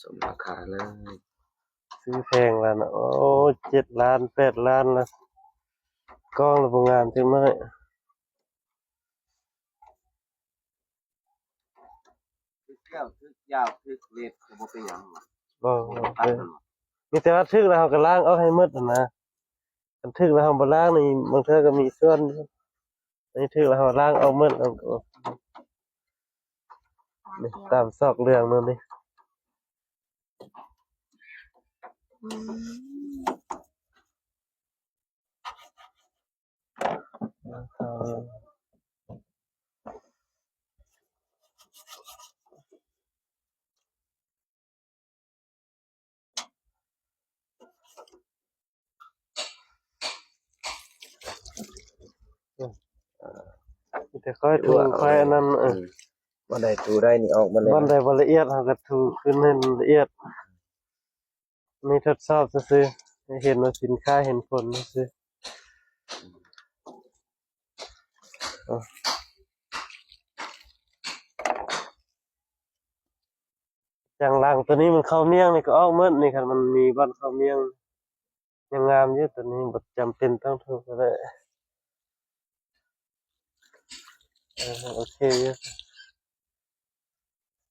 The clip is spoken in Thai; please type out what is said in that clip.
สมราคาเลยซื้อแพงแล้วนะโอ้7 ล้าน8 ล้านแล้วกล้องระบบงานจังน้อยทึกแก้วทึกยาวทึกเล็ดก็บ่เป็นหยังบ่ บ่ตัดมัน มีแต่ว่าทึกแล้วเราก็ล้างเอาให้หมดนะคันทึกแล้วเราบ่ล้างนี่บางเทื่อก็มีส่วนอันนี้ทึกแล้วเราล้างเอาหมดเอานี่ตามซอกเรื่องนั่นนี่มีแต่ค่อยถูค่อยอันนั้นบ่ได้ตูได้นี่ออกมาเลย มันได้บ่ละเอียดเราก็ถูขึ้นให้ละเอียดนี่ทดสอบซื่อๆให้เห็นว่าสินค้าเห็นผลซื่ออย่างหลังตัวนี้มันเข้าเมี่ยงนี่ก็ออกหมดนี่คันมันมีบ่อนเข้าเมี่ยงยังงามอยู่ตัวนี้บ่จำเป็นต้องถูก็ได้โอเคอยู่